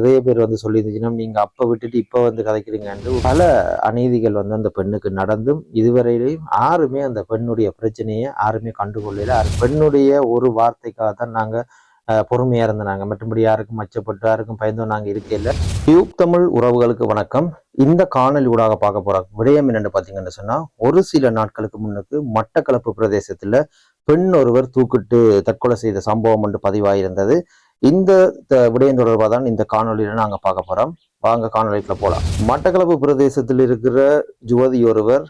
நிறைய பேர் வந்து சொல்லியிருந்துச்சுன்னா நீங்க அப்ப விட்டுட்டு இப்ப வந்து கதைக்கிறீங்கன்னு பல அநீதிகள் வந்து அந்த பெண்ணுக்கு நடந்தும் இதுவரையிலையும் யாருமே அந்த பெண்ணுடைய பிரச்சனையை யாருமே கண்டுகொள்ளல. பெண்ணுடைய ஒரு வார்த்தைக்காக தான் நாங்க பொறுமையா இருந்தாங்க. மற்றபடி யாருக்கும் அச்சப்பட்டு யாருக்கும் பயந்தோம் நாங்க இருக்கையில. டியூப் தமிழ் உறவுகளுக்கு வணக்கம். இந்த காணொலி ஊடாக பார்க்க போற விடயம் என்னன்னு பாத்தீங்கன்னு சொன்னா, ஒரு சில நாட்களுக்கு முன்னுக்கு மட்டக்களப்பு பிரதேசத்துல பெண் ஒருவர் தூக்கிட்டு தற்கொலை செய்த சம்பவம் ஒன்று பதிவாயிருந்தது. இந்த விடயம் தொடர்பாக தான் இந்த காணொலியில நாங்க பார்க்க போறோம். வாங்க காணொலிக்குள்ள போலாம். மட்டக்களப்பு பிரதேசத்தில் இருக்கிற யுவதி ஒருவர்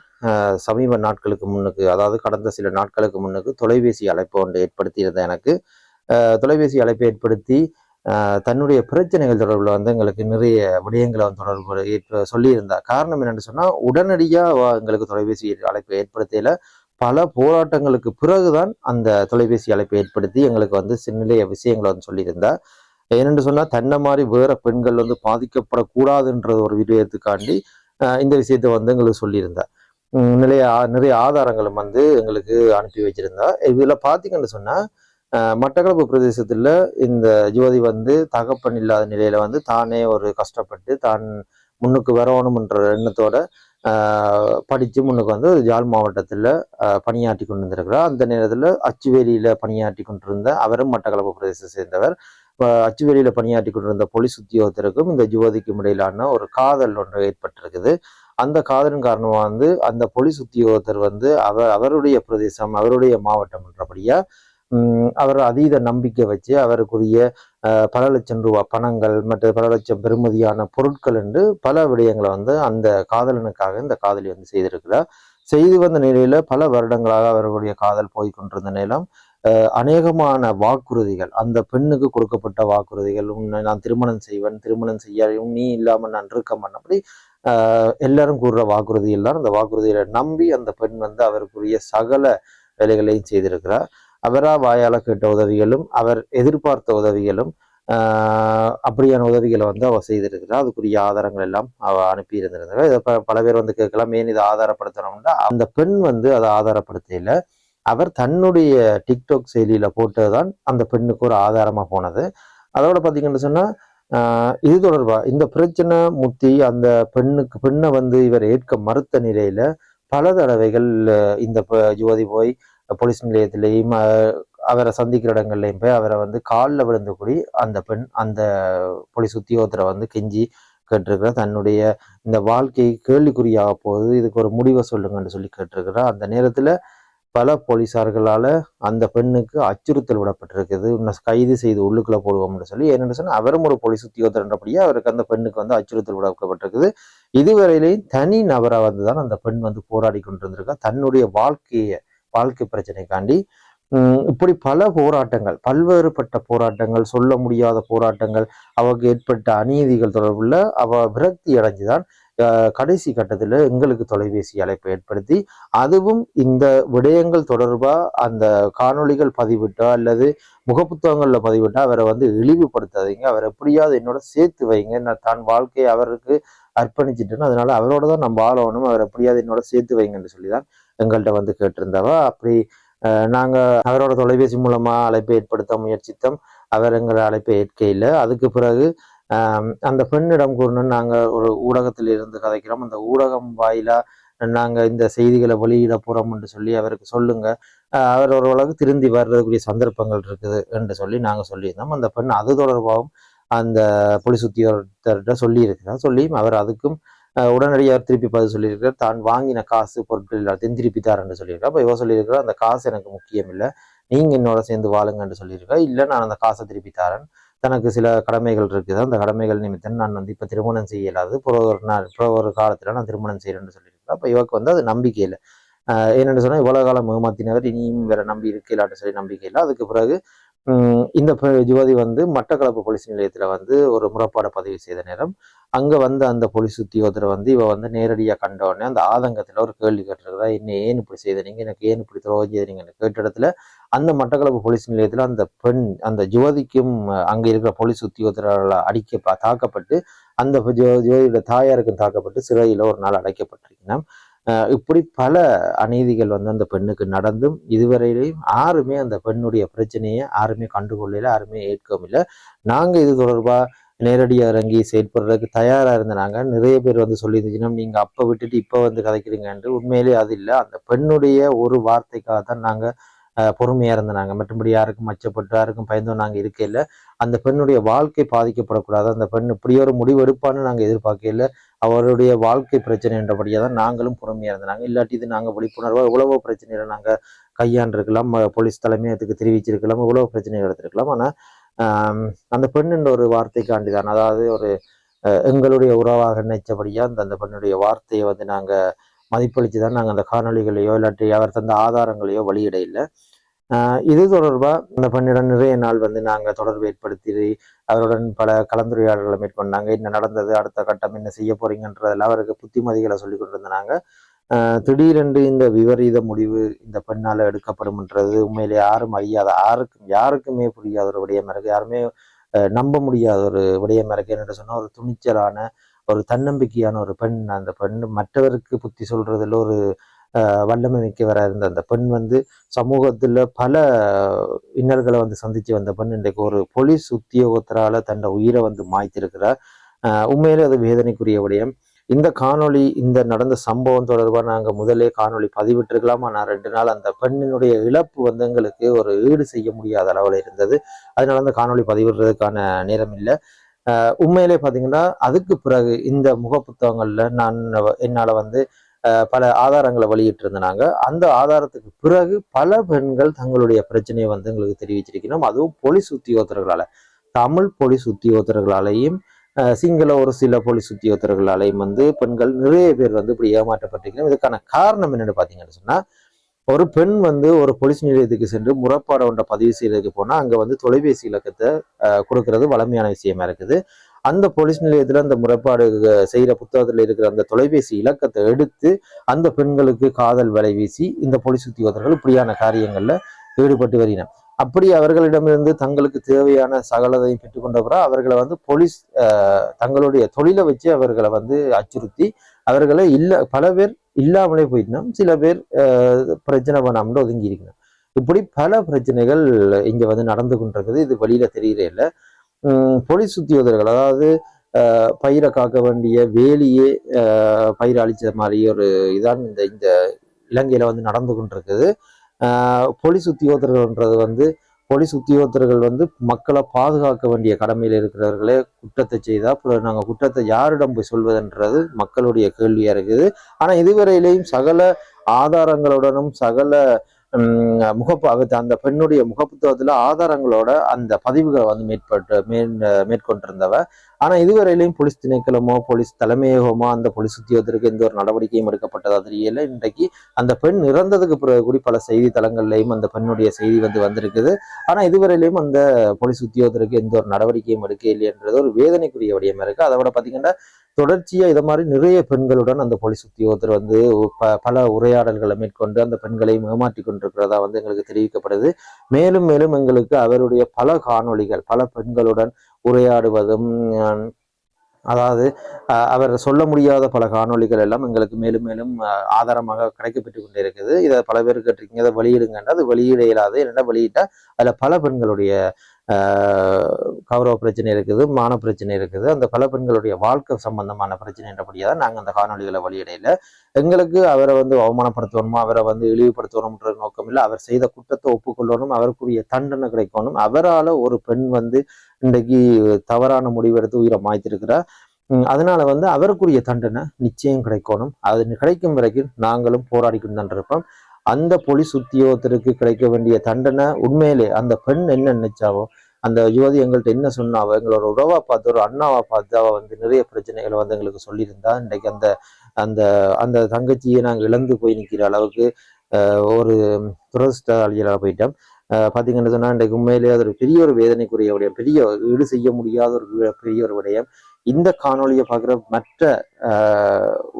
சமீப நாட்களுக்கு முன்னுக்கு, அதாவது கடந்த சில நாட்களுக்கு முன்னுக்கு தொலைபேசி அழைப்பு ஒன்று ஏற்படுத்தி இருந்த எனக்கு தொலைபேசி அழைப்பை ஏற்படுத்தி தன்னுடைய பிரச்சனைகள் தொடர்பில் வந்து எங்களுக்கு நிறைய விடயங்களை வந்து தொடர்பு சொல்லியிருந்தா. காரணம் என்னென்னு சொன்னால், உடனடியாக எங்களுக்கு தொலைபேசி அழைப்பை ஏற்படுத்தியில பல போராட்டங்களுக்கு பிறகுதான் அந்த தொலைபேசி அழைப்பை ஏற்படுத்தி எங்களுக்கு வந்து நிறைய விஷயங்களை வந்து சொல்லியிருந்தா. ஏனென்று சொன்னால், தன்னை மாதிரி வேற பெண்கள் வந்து பாதிக்கப்படக்கூடாதுன்ற ஒரு விடயத்துக்காண்டி இந்த விஷயத்தை வந்து எங்களுக்கு சொல்லியிருந்தா. நிறைய ஆதாரங்களும் வந்து எங்களுக்கு அனுப்பி வச்சிருந்தா. இதுல பாத்தீங்கன்னு சொன்னா, மட்டக்களப்பு பிரதேசத்துல இந்த யுவதி வந்து தகப்பன் இல்லாத நிலையில வந்து தானே ஒரு கஷ்டப்பட்டு தான் முன்னுக்கு வரணும்ன்ற எண்ணத்தோட படிச்சு முன்னுக்கு வந்து யாழ் மாவட்டத்துல பணியாற்றி கொண்டு இருந்திருக்கிறார். அந்த நேரத்துல அச்சுவேலியில பணியாற்றி கொண்டிருந்த அவரும் மட்டக்களப்பு பிரதேசத்தை சேர்ந்தவர். அச்சுவேலியில பணியாற்றி கொண்டிருந்த போலீஸ் உத்தியோகத்திற்கும் இந்த யுவதிக்கும் இடையிலான ஒரு காதல் ஒன்று ஏற்பட்டிருக்குது. அந்த காதலின் காரணமா வந்து அந்த போலீஸ் உத்தியோகத்தர் வந்து அவருடைய பிரதேசம், அவருடைய மாவட்டம் என்றபடியா அவர் அதீத நம்பிக்கை வச்சு அவருக்குரிய பல லட்சம் ரூபாய் பணங்கள் மற்றும் பல லட்சம் பெறுமதியான பொருட்கள் என்று பல விடயங்களை வந்து அந்த காதலனுக்காக இந்த காதலி வந்து செய்திருக்கிறார். செய்து வந்த நிலையில பல வருடங்களாக அவர்களுடைய காதல் போய்கொண்டிருந்த நிலம் அநேகமான வாக்குறுதிகள், அந்த பெண்ணுக்கு கொடுக்கப்பட்ட வாக்குறுதிகள், உன்னை நான் திருமணம் செய்வேன், திருமணம் செய்ய நீ இல்லாமல் நான் இருக்க மாட்டேன், அப்படி எல்லாரும் கூறுற வாக்குறுதிகள் தான். அந்த வாக்குறுதிகளை நம்பி அந்த பெண் வந்து அவருக்குரிய சகல வேலைகளையும் செய்திருக்கிறார். அவரா வாயால கேட்ட உதவிகளும் அவர் எதிர்பார்த்த உதவிகளும் அப்படியான உதவிகளை வந்து அவ செய்திருக்கிறார். அதுக்குரிய ஆதாரங்கள் எல்லாம் அவ அனுப்பி இருந்திருந்தாங்க. இதை பல பேர் வந்து கேட்கலாம், ஏன் இதை ஆதாரப்படுத்தணும்னா, அந்த பெண் வந்து அதை ஆதாரப்படுத்தையில அவர் தன்னுடைய டிக்டாக் செயலியில போட்டதுதான் அந்த பெண்ணுக்கு ஒரு ஆதாரமா போனது. அதோட பாத்தீங்கன்னு சொன்னா, இது தொடர்பா இந்த பிரச்சனை முத்தி அந்த பெண்ணை வந்து இவர் ஏற்க மறுத்த நிலையில பல தடவைகள் இந்த யுவதி போய் போலீஸ் நிலையத்திலையும் அவரை சந்திக்கிற இடங்கள்லையும் போய் அவரை வந்து காலில் விழுந்து கூடி அந்த பெண் அந்த போலீஸ் உத்தியோகத்தரை வந்து கெஞ்சி கேட்டிருக்கிற, தன்னுடைய இந்த வாழ்க்கை கேள்விக்குறியாக போகுது, இதுக்கு ஒரு முடிவை சொல்லுங்கன்னு சொல்லி கேட்டிருக்கிறா. அந்த நேரத்துல பல போலீசார்களால அந்த பெண்ணுக்கு அச்சுறுத்தல் விடப்பட்டிருக்குது. உன்னை கைது செய்து உள்ளுக்குள்ள போடுவோம்னு சொல்லி. என்னென்னு சொன்னா, அவரும் ஒரு போலீஸ் உத்தியோகத்தர்ன்றபடியே அவருக்கு அந்த பெண்ணுக்கு வந்து அச்சுறுத்தல் விடப்பட்டிருக்குது. இதுவரையிலையும் தனி நபரா வந்துதான் அந்த பெண் வந்து போராடி கொண்டிருந்திருக்கா தன்னுடைய வாழ்க்கை பிரச்சனைக்காண்டி. இப்படி பல போராட்டங்கள், பல்வேறுபட்ட போராட்டங்கள், சொல்ல முடியாத போராட்டங்கள், அவருக்கு ஏற்பட்ட அநீதிகள் தொடர்புள்ள அவ விரக்தி அடைஞ்சுதான் கடைசி கட்டத்துல எங்களுக்கு தொலைபேசி அழைப்பை ஏற்படுத்தி, அதுவும் இந்த விடயங்கள் தொடர்பா அந்த காணொளிகள் பதிவிட்டா அல்லது முகப்புத்தகங்கள்ல பதிவிட்டா அவரை வந்து இழிவுபடுத்தாதீங்க, அவர் எப்படியாவது என்னோட சேர்த்து வைங்க, நான் தான் வாழ்க்கையை அவருக்கு அர்ப்பணிச்சுட்டேன்னு, அதனால அவரோட தான் நம்ம வாழணும், அவர் எப்படியாவது என்னோட சேர்த்து வைங்கன்னு சொல்லிதான் எங்கள்கிட்ட வந்து கேட்டிருந்தவ. அப்படி நாங்க அவரோட தொலைபேசி மூலமா அழைப்பை ஏற்படுத்த முயற்சித்தோம். அவர் எங்களை அழைப்பை ஏற்க இல்லை. அதுக்கு பிறகு அந்த பெண்ணிடம் கூறணும், நாங்க ஒரு ஊடகத்தில் இருந்து கதைக்கிறோம், அந்த ஊடகம் வாயிலா நாங்க இந்த செய்திகளை வெளியிட போறோம் என்று சொல்லி அவருக்கு சொல்லுங்க, அவர் ஓரளவுக்கு திருந்தி வர்றதுக்குரிய சந்தர்ப்பங்கள் இருக்குது என்று சொல்லி நாங்க சொல்லியிருந்தோம். அந்த பெண் அது தொடர்பாகவும் அந்த போலீஸ் உத்தியோகத்தர்கிட்ட சொல்லி இருக்கிறார். சொல்லியும் அவர் அதுக்கும் உடனடியாக திருப்பி பதில் சொல்லியிருக்கிறார், தான் வாங்கின காசு பொருட்கள் எல்லாத்தையும் திருப்பி தாரன்னு சொல்லியிருக்கார். அப்போ இவ சொல்லியிருக்கிறார், அந்த காசு எனக்கு முக்கியம் இல்லை, நீங்க என்னோட சேர்ந்து வாழுங்கன்னு சொல்லியிருக்கா. இல்லை, நான் அந்த காசை திருப்பி தாரேன், தனக்கு சில கடமைகள் இருக்குது, அந்த கடமைகள் நிமித்தம் நான் வந்து இப்போ திருமணம் செய்யலாது, ஒரு காலத்துல நான் திருமணம் செய்யறேன்னு சொல்லியிருக்கேன். அப்போ இவக்கு வந்து அது நம்பிக்கை இல்லை. என்னென்னு சொன்னா, இவ்வளவு காலம் ஏமாத்தினவர் இனியும் வேற நம்பி இருக்கலான்னு சொல்லி நம்பிக்கை இல்லை. அதுக்கு பிறகு இந்த யுவதி வந்து மட்டக்களப்பு போலீஸ் நிலையத்துல வந்து ஒரு முறைப்பாடை பதிவு செய்த நேரம் அங்க வந்து அந்த போலீஸ் உத்தியோகத்தரை வந்து இவ வந்து நேரடியாக கண்ட உடனே அந்த ஆதங்கத்துல ஒரு கேள்வி கேட்டிருக்கிறா, என்ன ஏன் இப்படி செய்த நீங்க, எனக்கு ஏன் இப்படி துரோகம் செய்தீங்கன்னு கேட்ட இடத்துல அந்த மட்டக்களப்பு போலீஸ் நிலையத்துல அந்த பெண் அந்த யுவதிக்கும் அங்க இருக்கிற போலீஸ் உத்தியோகத்தரால் தாக்கப்பட்டு அந்த யுவதியோட தாயாருக்கும் தாக்கப்பட்டு சிறையில ஒரு நாள் அடைக்கப்பட்டிருக்கணும். இப்படி பல அநீதிகள் வந்து அந்த பெண்ணுக்கு நடந்தும் இதுவரையிலையும் யாருமே அந்த பெண்ணுடைய பிரச்சனையை யாருமே கண்டுகொள்ளல, யாருமே ஏற்கவும் இல்லை. நாங்க இது தொடர்பா நேரடியாக இறங்கி செயற்படுறதுக்கு தயாராக இருந்தாங்க. நிறைய பேர் வந்து சொல்லியிருந்துச்சுன்னா நீங்கள் அப்போ விட்டுட்டு இப்போ வந்து கதைக்கிறீங்கன்ட்டு. உண்மையிலே அது இல்லை. அந்த பெண்ணுடைய ஒரு வார்த்தைக்காக தான் நாங்கள் பொறுமையாக இருந்தாங்க. மற்றபடி யாருக்கும் அச்சப்பட்டு யாருக்கும் பயந்தோம் நாங்கள் இருக்கையில் அந்த பெண்ணுடைய வாழ்க்கை பாதிக்கப்படக்கூடாது, அந்த பெண் இப்படி ஒரு முடிவு எடுப்பான்னு நாங்கள் எதிர்பார்க்கல. அவருடைய வாழ்க்கை பிரச்சனை என்றபடியாக தான் நாங்களும் பொறுமையாக இருந்தாங்க. இல்லாட்டி இது நாங்கள் விழிப்புணர்வாக எவ்வளவோ பிரச்சனைகளை நாங்கள் கையாண்டிருக்கலாம், போலீஸ் தலைமையகத்துக்கு தெரிவிச்சிருக்கலாம், எவ்வளவு பிரச்சனைகள் எடுத்திருக்கலாம். ஆனால் அந்த பெண்ணுன்ற ஒரு வார்த்தைக்காண்டி தான், அதாவது ஒரு எங்களுடைய உறவாக நினைச்சபடியா அந்த பெண்ணுடைய வார்த்தையை வந்து நாங்கள் மதிப்பளித்து தான் நாங்கள் அந்த காணொலிகளையோ இல்லாட்டி அவர் தந்த ஆதாரங்களையோ வெளியிட இல்லை. இது தொடர்பாக அந்த பெண்ணிடம் நிறைய நாள் வந்து நாங்கள் தொடர்பு ஏற்படுத்தி அவருடன் பல கலந்துரையாடல்களை மேற்கொண்டாங்க. என்ன நடந்தது, அடுத்த கட்டம் என்ன செய்ய போறீங்கன்றதெல்லாம் அவருக்கு புத்திமதிகளை சொல்லி கொண்டிருந்தாங்க. திடீரென்று இந்த விபரீத முடிவு இந்த பெண்ணால் எடுக்கப்படும்ன்றது உண்மையிலே யாரும் அறியாத, யாருக்குமே புரியாத ஒரு விடயம் இருக்கு. யாருமே நம்ப முடியாத ஒரு விடயம் இருக்கு. என்று சொன்னால் ஒரு துணிச்சலான ஒரு தன்னம்பிக்கையான ஒரு பெண். அந்த பெண் மற்றவருக்கு புத்தி சொல்றதுல ஒரு வல்லமை மிக்கவராக இருந்த அந்த பெண் வந்து சமூகத்துல பல இன்னல்களை வந்து சந்திச்சு வந்த பெண் இன்றைக்கு ஒரு போலீஸ் உத்தியோகத்தரால தன் உயிரை வந்து மாய்த்திருக்கிறார். உண்மையிலே அது வேதனைக்குரிய விடயம். இந்த காணொளி, இந்த நடந்த சம்பவம் தொடர்பாக நாங்கள் முதலே காணொளி பதிவிட்டிருக்கலாம். ஆனால் 2 நாள் அந்த பெண்ணினுடைய இழப்பு வந்து எங்களுக்கு ஒரு ஈடு செய்ய முடியாத அளவில் இருந்தது. அதனால அந்த காணொளி பதிவிடுறதுக்கான நேரம் இல்லை. உண்மையிலே பார்த்தீங்கன்னா அதுக்கு பிறகு இந்த முகப்புத்தகங்கள்ல என்னால் வந்து பல ஆதாரங்களை வெளியிட்டு இருந்தாங்க. அந்த ஆதாரத்துக்கு பிறகு பல பெண்கள் தங்களுடைய பிரச்சனையை வந்து எங்களுக்கு தெரிவிச்சிருக்கணும். அதுவும் போலீஸ் உத்தியோகத்தர்களால, தமிழ் போலீஸ் உத்தியோகத்தர்களாலையும் சிங்கள ஒரு சில போலீஸ் உத்தியோகத்தர்களாலையும் வந்து பெண்கள் நிறைய பேர் வந்து இப்படி ஏமாற்றப்பட்டிருக்கணும். இதுக்கான காரணம் என்னன்னு பார்த்தீங்கன்னு சொன்னா, ஒரு பெண் வந்து ஒரு போலீஸ் நிலையத்துக்கு சென்று முறைப்பாடு ஒன்றை பதிவு செய்யறதுக்கு போனா அங்க வந்து தொலைபேசி இலக்கத்தை கொடுக்கறது வளமையான விஷயமா இருக்குது. அந்த போலீஸ் நிலையத்துல அந்த முறைப்பாடு செய்யற புத்தகத்துல இருக்கிற அந்த தொலைபேசி இலக்கத்தை எடுத்து அந்த பெண்களுக்கு காதல் வலை வீசி இந்த போலீஸ் உத்தியோகத்தர்கள் இப்படியான காரியங்கள்ல ஈடுபட்டு வருகின்றனர். அப்படி அவர்களிடமிருந்து தங்களுக்கு தேவையான சகலதையும் பெற்றுக்கொண்ட பிறகு அவர்களை வந்து போலீஸ் தங்களுடைய தொழிலை வச்சு அவர்களை வந்து அச்சுறுத்தி அவர்களை பல பேர் இல்லாமலே போயிட்டோம். சில பேர் பிரச்சனை பண்ணாமல் ஒதுங்கி இருக்கணும். இப்படி பல பிரச்சனைகள் இங்க வந்து நடந்து கொண்டிருக்குது. இது வெளியில தெரியல இல்லை. போலீஸ் உத்தியோகர்கள், அதாவது பயிரை காக்க வேண்டிய வேலியே பயிர் அழிச்ச மாதிரி ஒரு இதான் இந்த இலங்கையில வந்து நடந்து கொண்டிருக்குது. போலீஸ் உத்தியோகத்தர்கள்ன்றது வந்து போலீஸ் உத்தியோகத்தர்கள் வந்து மக்களை பாதுகாக்க வேண்டிய கடமையில் இருக்கிறவர்களே குற்றத்தை செய்தா அப்புறம் நாங்கள் குற்றத்தை யாரிடம் போய் சொல்வதுன்றது மக்களுடைய கேள்வியா இருக்குது. ஆனா இதுவரையிலேயும் சகல ஆதாரங்களுடனும் சகல அந்த பெண்ணுடைய முகப்புத்தகத்துல ஆதாரங்களோட அந்த பதிவுகளை வந்து மேற்கொண்டிருந்தவ. ஆனா இதுவரையிலையும் போலீஸ் திணைக்களமோ போலீஸ் தலைமையகமோ அந்த போலீஸ் உத்தியோகத்திற்கு எந்த ஒரு நடவடிக்கையும் எடுக்கப்பட்டதா தெரியல. இன்றைக்கு அந்த பெண் இறந்ததுக்கு பிறகு கூட பல செய்தி தளங்கள்லையும் அந்த பெண்ணுடைய செய்தி வந்து வந்திருக்குது. ஆனா இதுவரையிலையும் அந்த போலீஸ் உத்தியோகத்திற்கு எந்த ஒரு நடவடிக்கையும் எடுக்க இல்லைன்றது ஒரு வேதனைக்குரிய விடயமா இருக்கு. அதை விட பாத்தீங்கன்னா தொடர்ச்சியா இதை மாதிரி நிறைய பெண்களுடன் அந்த போலீஸ் உத்தியோகத்தர் வந்து பல உரையாடல்களை மேற்கொண்டு அந்த பெண்களை ஏமாற்றி கொண்டிருக்கிறதா வந்து எங்களுக்கு தெரிவிக்கப்படுது. மேலும் மேலும் எங்களுக்கு அவருடைய பல காணொளிகள் பல பெண்களுடன் உரையாடுவதும், அதாவது அவர் சொல்ல முடியாத பல காணொளிகள் எல்லாம் எங்களுக்கு மேலும் மேலும் ஆதாரமாக கிடைக்கப்பட்டு கொண்டே இருக்குது. இதை பல பேர் கேட்டிருக்கீங்க, அதை வெளியிடுங்கன்னா அது வெளியிட இயலாது. என்னென்னா வெளியிட்டா அதுல பல பெண்களுடைய கௌரவ பிரச்சனை இருக்குது, மான பிரச்சனை இருக்குது, அந்த பல பெண்களுடைய வாழ்க்கை சம்பந்தமான பிரச்சனை என்றபடியாக தான் நாங்கள் அந்த காணொலிகளை வெளியிடையில எங்களுக்கு அவரை வந்து அவமானப்படுத்தணுமோ அவரை வந்து இழிவுபடுத்தணும்ன்ற நோக்கம் இல்லை. அவர் செய்த குற்றத்தை ஒப்புக்கொள்ளணும், அவருக்குரிய தண்டனை கிடைக்கணும். அவரால் ஒரு பெண் வந்து இன்றைக்கு தவறான முடிவெடுத்து உயிரை மாய்த்திருக்கிறார். அதனால வந்து அவருக்குரிய தண்டனை நிச்சயம் கிடைக்கணும். அது கிடைக்கும் வரைக்கும் நாங்களும் போராடிக்கொண்டு தான் இருப்போம். அந்த போலீஸ் உத்தியோகத்திற்கு கிடைக்க வேண்டிய தண்டனை உண்மையிலே அந்த பெண் என்ன நினைச்சாவோ, அந்த யுவதி எங்கள்கிட்ட என்ன சொன்னாவோ, எங்களோட உறவா பார்த்து ஒரு அண்ணாவா பார்த்து அவ வந்து நிறைய பிரச்சனைகளை வந்து எங்களுக்கு சொல்லியிருந்தா இன்றைக்கு அந்த அந்த அந்த தங்கச்சியை நாங்கள் இழந்து போய் நிற்கிற அளவுக்கு ஒரு துரதிர்ஷ்டசாலிகளாக போயிட்டோம். பார்த்தீங்கன்னு சொன்னா இன்றைக்கு உண்மையிலேயே அது ஒரு பெரிய ஒரு வேதனைக்குரிய விடயம், பெரிய ஈடு செய்ய முடியாத ஒரு பெரிய ஒரு விடயம். இந்த காணொலியை பார்க்குற மற்ற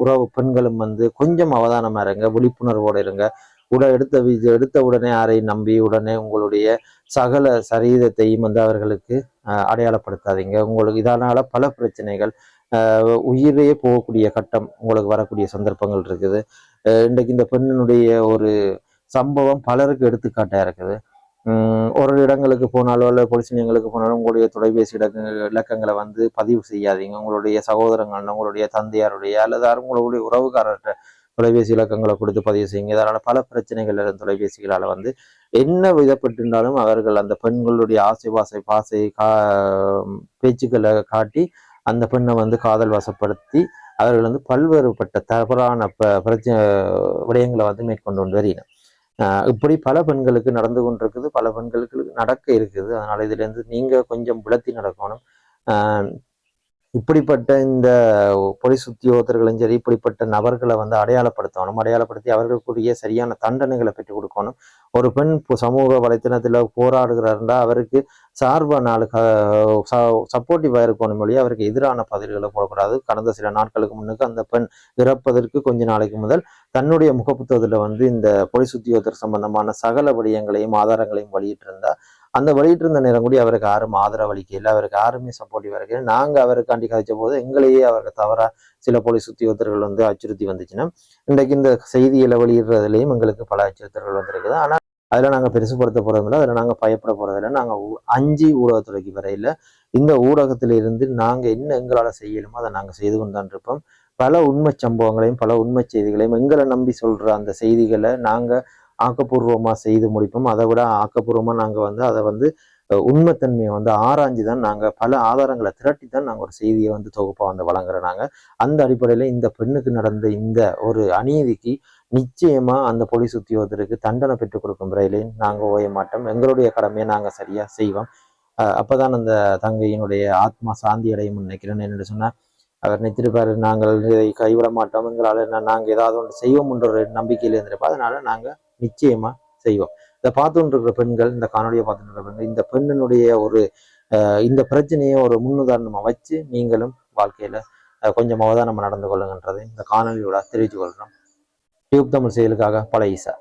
உறவு பெண்களும் வந்து கொஞ்சம் அவதானமா இருங்க, விழிப்புணர்வோடு இருங்க. எடுத்த உடனே யாரையும் நம்பி உடனே உங்களுடைய சகல சரீரத்தையும் வந்து அவர்களுக்கு அடையாளப்படுத்தாதீங்க. உங்களுக்கு இதனால பல பிரச்சனைகள், உயிரையே போகக்கூடிய கட்டம் உங்களுக்கு வரக்கூடிய சந்தர்ப்பங்கள் இருக்குது. இன்றைக்கு இந்த பெண்ணினுடைய ஒரு சம்பவம் பலருக்கு எடுத்துக்காட்டா இருக்குது. ஒரு இடங்களுக்கு போனாலோ அல்ல போலீஸ் நிலையங்களுக்கு போனாலும் உங்களுடைய தொலைபேசி இலக்கங்களை வந்து பதிவு செய்யாதீங்க. உங்களுடைய சகோதரங்கள், உங்களுடைய தந்தையாருடைய அல்லது உங்களுடைய உறவுக்காரர்கிட்ட தொலைபேசி இலக்கங்களை கொடுத்து பதிவு செய்யுங்க. இதனால பல பிரச்சனைகள் தொலைபேசிகளால் வந்து என்ன விதப்பட்டிருந்தாலும் அவர்கள் அந்த பெண்களுடைய பாசை பேச்சுக்களை காட்டி அந்த பெண்ணை வந்து காதல் வசப்படுத்தி அவர்கள் வந்து பல்வேறுபட்ட தவறான பிரச்சனை விடயங்களை வந்து மேற்கொண்டு வருகிறேன். இப்படி பல பெண்களுக்கு நடந்து கொண்டிருக்குது, பல பெண்களுக்கு நடக்க இருக்குது. அதனால இதுல இருந்து நீங்க கொஞ்சம் விளத்தி நடக்கணும். இப்படிப்பட்ட இந்த போலீஸ் உத்தியோகத்தர்களும் சரி, இப்படிப்பட்ட நபர்களை வந்து அடையாளப்படுத்தி அவர்களுக்குரிய சரியான தண்டனைகளை பெற்றுக் கொடுக்கணும். ஒரு பெண் சமூக வலைத்தளத்துல போராடுகிறாருந்தா அவருக்கு சார்பா சப்போர்ட்டிவா இருக்கணும் மொழி அவருக்கு எதிரான பதில்களை போடக்கூடாது. கடந்த சில நாட்களுக்கு முன்னுக்கு அந்த பெண் இறப்பதற்கு கொஞ்ச நாளைக்கு முதல் தன்னுடைய முகப்புத்தகத்துல வந்து இந்த போலீஸ் உத்தியோகத்தர் சம்பந்தமான சகல விடயங்களையும் ஆதாரங்களையும் வெளியிட்டிருந்தா அந்த வெளியிட்டிருந்த நேரம் கூட அவருக்கு யாரும் ஆதரவு அளிக்கல, அவருக்கு யாருமே சப்போர்ட்டிவா இருக்கு. நாங்க அவருக்காண்டி கதைச்ச போது எங்களையே அவருக்கு தவறா சில போலீஸ் உத்தியோகத்தர்கள் வந்து அச்சுறுத்தி வந்துச்சுன்னா இன்றைக்கு இந்த செய்திகளை வெளியிடுறதுலையும் எங்களுக்கு பல அச்சுறுத்தல்கள் வந்திருக்குது. ஆனா அதுல நாங்க பெருசுப்படுத்த போறதில்லை, அதுல நாங்க பயப்பட போறதில்லை. நாங்க 5 ஊடகத்துறைக்கு வரையில இந்த ஊடகத்தில இருந்து நாங்க என்ன எங்களால செய்யலுமோ அதை நாங்க செய்து கொண்டுதான் இருப்போம். பல உண்மை சம்பவங்களையும் பல உண்மை செய்திகளையும் எங்களை நம்பி சொல்ற அந்த செய்திகளை நாங்க ஆக்கப்பூர்வமா செய்து முடிப்போம். அதை விட ஆக்கப்பூர்வமா நாங்க வந்து அதை வந்து உண்மைத்தன்மையை வந்து ஆராய்ஞ்சுதான் நாங்க பல ஆதாரங்களை திரட்டி தான் நாங்க ஒரு செய்தியை வந்து தொகுப்பா வந்து வழங்குறோம். நாங்க அந்த அடிப்படையில இந்த பெண்ணுக்கு நடந்த இந்த ஒரு அநீதிக்கு நிச்சயமா அந்த போலீஸ் உத்தியோகத்திற்கு தண்டனை பெற்றுக் கொடுக்கும் முறையிலே நாங்க ஓய மாட்டோம். எங்களுடைய கடமையை நாங்க சரியா செய்வோம். அப்பதான் அந்த தங்கையினுடைய ஆத்மா சாந்தி அடையும் நினைக்கிறேன். என்று சொன்னா அவர் நினைத்திருப்பாரு நாங்கள் இதை கைவிட மாட்டோம், எங்களால் நாங்க ஏதாவது ஒன்று செய்வோம்ன்ற ஒரு நம்பிக்கையில இருந்திருப்போம். அதனால நாங்க நிச்சயமா செய்வோம். இதை பார்த்துட்டு இருக்கிற பெண்கள், இந்த காணொலியை பார்த்துட்டு இருக்கிற பெண்கள், இந்த பெண்ணினுடைய ஒரு இந்த பிரச்சனையை ஒரு முன்னுதாரணமா வச்சு நீங்களும் வாழ்க்கையில கொஞ்சம் அவதானமா நடந்து கொள்ளுங்கன்றதை இந்த காணொலியோட தெரிவித்துக் கொள்கிறோம். டியூப் தமிழ் செயலுக்காக பல ஈசா.